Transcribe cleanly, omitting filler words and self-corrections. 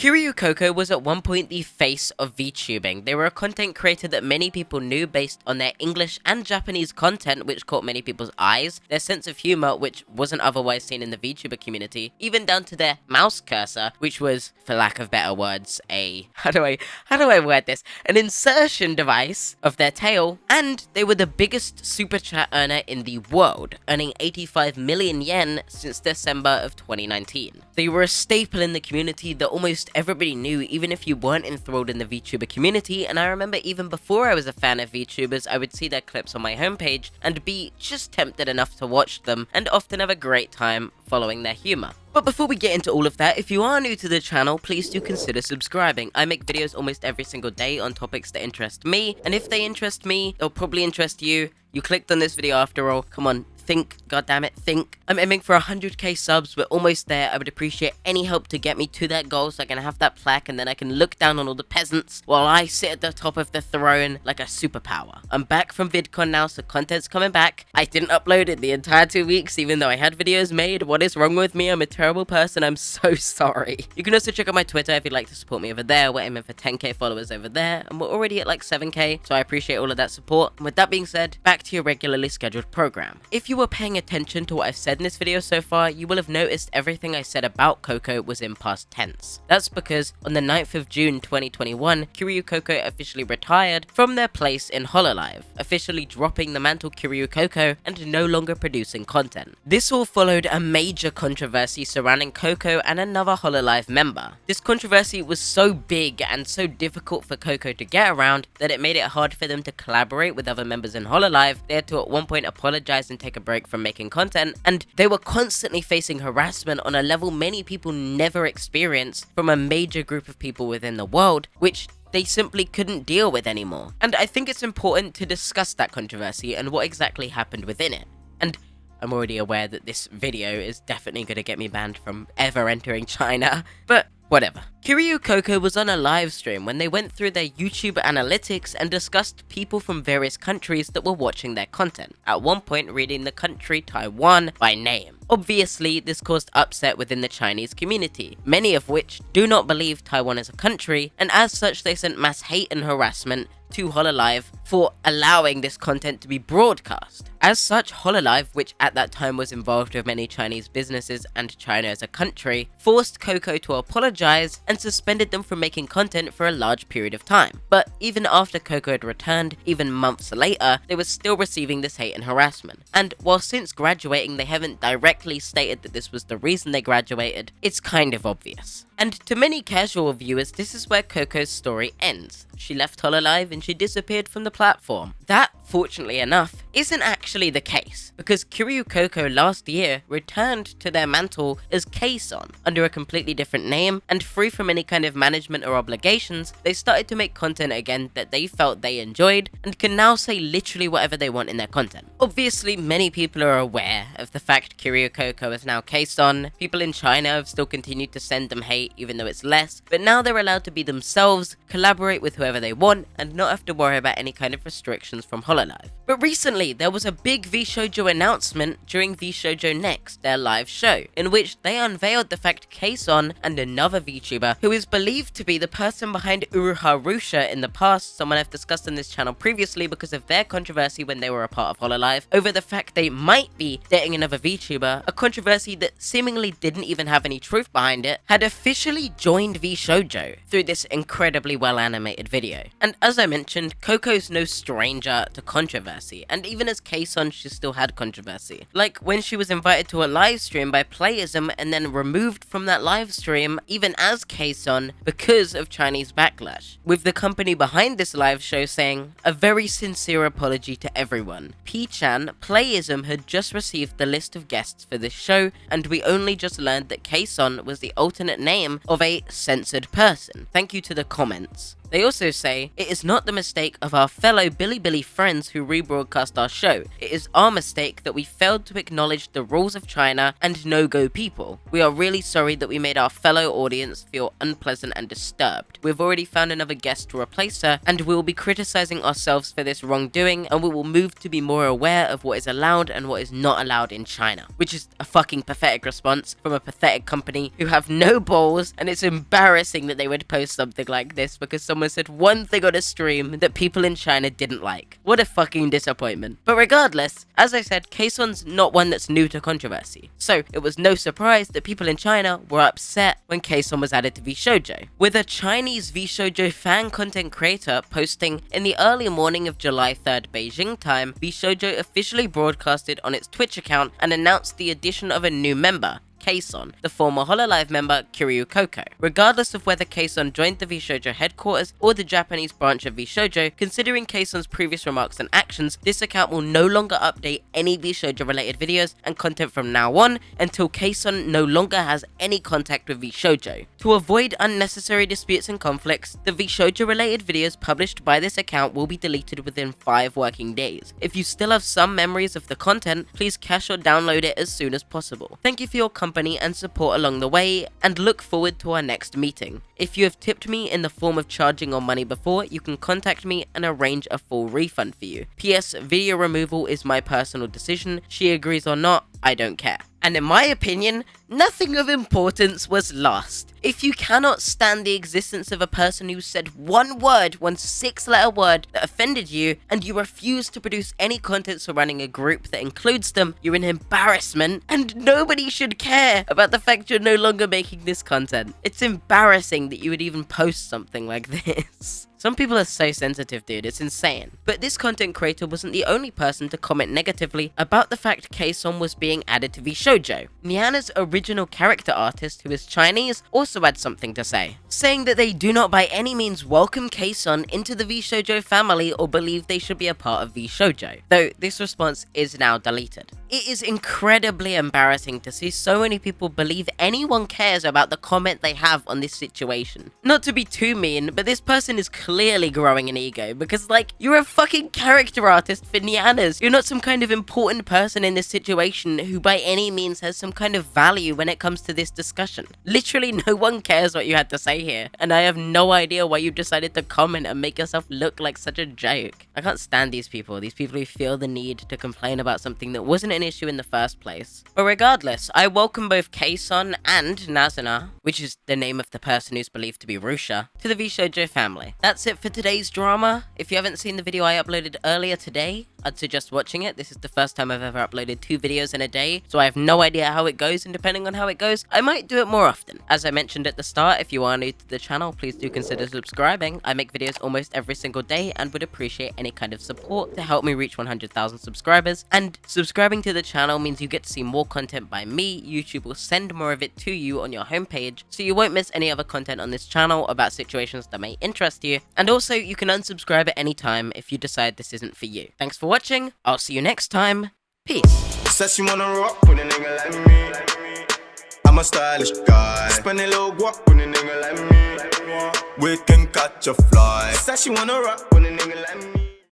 Kiryu Coco was at one point the face of VTubing. They were a content creator that many people knew based on their English and Japanese content, which caught many people's eyes, their sense of humor, which wasn't otherwise seen in the VTuber community, even down to their mouse cursor, which was, for lack of better words, how do I word this? An insertion device of their tail, and they were the biggest super chat earner in the world, earning 85 million yen since December of 2019. They were a staple in the community that almost everybody knew, even if you weren't enthralled in the VTuber community, and I remember even before I was a fan of VTubers, I would see their clips on my homepage and be just tempted enough to watch them, and often have a great time following their humor. But before we get into all of that, if you are new to the channel, please do consider subscribing. I make videos almost every single day on topics that interest me, and if they interest me, they'll probably interest you. You clicked on this video after all, come on. Think, goddammit, think. I'm aiming for 100k subs, we're almost there. I would appreciate any help to get me to that goal so I can have that plaque and then I can look down on all the peasants while I sit at the top of the throne like a superpower. I'm back from VidCon now, so content's coming back. I didn't upload it the entire 2 weeks, even though I had videos made. What is wrong with me? I'm a terrible person, I'm so sorry. You can also check out my Twitter if you'd like to support me over there. We're aiming for 10k followers over there, and we're already at like 7k, so I appreciate all of that support. And with that being said, back to your regularly scheduled program. If you were paying attention to what I've said in this video so far, you will have noticed everything I said about Coco was in past tense. That's because on the 9th of June 2021, Kiryu Coco officially retired from their place in Hololive, officially dropping the mantle Kiryu Coco and no longer producing content. This all followed a major controversy surrounding Coco and another Hololive member. This controversy was so big and so difficult for Coco to get around that it made it hard for them to collaborate with other members in Hololive. They had to at one point apologize and take a break from making content, and they were constantly facing harassment on a level many people never experienced from a major group of people within the world, which they simply couldn't deal with anymore. And I think it's important to discuss that controversy and what exactly happened within it. And I'm already aware that this video is definitely going to get me banned from ever entering China, but whatever. Kiryu Coco was on a live stream when they went through their YouTube analytics and discussed people from various countries that were watching their content, at one point reading the country Taiwan by name. Obviously, this caused upset within the Chinese community, many of which do not believe Taiwan is a country, and as such they sent mass hate and harassment to Hololive for allowing this content to be broadcast. As such, Hololive, which at that time was involved with many Chinese businesses and China as a country, forced Coco to apologize and suspended them from making content for a large period of time. But even after Coco had returned, even months later, they were still receiving this hate and harassment. And while since graduating they haven't directly stated that this was the reason they graduated, it's kind of obvious. And to many casual viewers, this is where Coco's story ends. She left Hololive and she disappeared from the platform. That, fortunately enough, isn't actually the case, because Kiryu Coco last year returned to their mantle as Kson under a completely different name, and free from any kind of management or obligations, they started to make content again that they felt they enjoyed, and can now say literally whatever they want in their content. Obviously, many people are aware of the fact Kiryu Coco is now Kson. People in China have still continued to send them hate, even though it's less, but now they're allowed to be themselves, collaborate with whoever they want, and not have to worry about any kind of restrictions from Hololive. But recently, there was a big VShojo announcement during VShojo Next, their live show, in which they unveiled the fact Kson and another VTuber, who is believed to be the person behind Uruharusha in the past, someone I've discussed on this channel previously because of their controversy when they were a part of Hololive, over the fact they might be dating another VTuber, a controversy that seemingly didn't even have any truth behind it, had officially joined VShojo through this incredibly well animated video. And as I mentioned, Coco's no stranger to controversy, and even as Kson she still had controversy. Like when she was invited to a live stream by Playism and then removed from that live stream even as Kson because of Chinese backlash, with the company behind this live show saying, "A very sincere apology to everyone. P-chan, Playism had just received the list of guests for this show and we only just learned that Kson was the alternate name of a censored person. Thank you to the comments." They also say, "It is not the mistake of our fellow Bilibili friends who rebroadcast our show. It is our mistake that we failed to acknowledge the rules of China and no-go people. We are really sorry that we made our fellow audience feel unpleasant and disturbed. We've already found another guest to replace her, and we will be criticizing ourselves for this wrongdoing, and we will move to be more aware of what is allowed and what is not allowed in China." Which is a fucking pathetic response from a pathetic company who have no balls, and it's embarrassing that they would post something like this because someone said one thing on a stream that people in China didn't like. What a fucking disappointment. But regardless, as I said, Kaeson's not one that's new to controversy. So it was no surprise that people in China were upset when Kaeson was added to VShojo, with a Chinese VShojo fan content creator posting, "In the early morning of July 3rd Beijing time, VShojo officially broadcasted on its Twitch account and announced the addition of a new member, Kaeson, the former Hololive member Kiryu Koko. Regardless of whether Kaeson joined the VShojo headquarters or the Japanese branch of VShojo, considering Kaeson's previous remarks and actions, this account will no longer update any VShojo related videos and content from now on until Kaeson no longer has any contact with VShojo. To avoid unnecessary disputes and conflicts, the VShojo related videos published by this account will be deleted within 5 working days. If you still have some memories of the content, please cache or download it as soon as possible. Thank you for your company and support along the way, and look forward to our next meeting. If you have tipped me in the form of charging or money before, you can contact me and arrange a full refund for you. PS, video removal is my personal decision. She agrees or not, I don't care." And in my opinion, nothing of importance was lost. If you cannot stand the existence of a person who said one word, one 6-letter word that offended you, and you refuse to produce any content surrounding a group that includes them, you're an embarrassment, and nobody should care about the fact you're no longer making this content. It's embarrassing that you would even post something like this. Some people are so sensitive, dude, it's insane. But this content creator wasn't the only person to comment negatively about the fact Kaeson was being added to VShojo. Niana's original character artist, who is Chinese, also had something to say, saying that they do not by any means welcome Kaeson into the VShojo family or believe they should be a part of VShojo, though this response is now deleted. It is incredibly embarrassing to see so many people believe anyone cares about the comment they have on this situation. Not to be too mean, but this person is clearly growing an ego, because like, you're a fucking character artist for Nianas. You're not some kind of important person in this situation who by any means has some kind of value when it comes to this discussion. Literally no one cares what you had to say here, and I have no idea why you decided to comment and make yourself look like such a joke. I can't stand these people who feel the need to complain about something that wasn't an issue in the first place. But regardless, I welcome both Kaeson and Nazuna, which is the name of the person who's believed to be Rusha, to the VShojo family. That's it for today's drama. If you haven't seen the video I uploaded earlier today, I'd suggest watching it. This is the first time I've ever uploaded 2 videos in a day, so I have no idea how it goes, and depending on how it goes, I might do it more often. As I mentioned at the start, if you are new to the channel, please do consider subscribing. I make videos almost every single day and would appreciate any kind of support to help me reach 100,000 subscribers. And subscribing to the channel means you get to see more content by me. YouTube will send more of it to you on your homepage, so you won't miss any other content on this channel about situations that may interest you. And also, you can unsubscribe at any time if you decide this isn't for you. Thanks for watching. I'll see you next time. Peace. Says she wanna rock with a nigga like me. I'm a stylish guy. Spend a little guap with a nigga like me. We can catch a fly. Says she wanna rock with a nigga like me.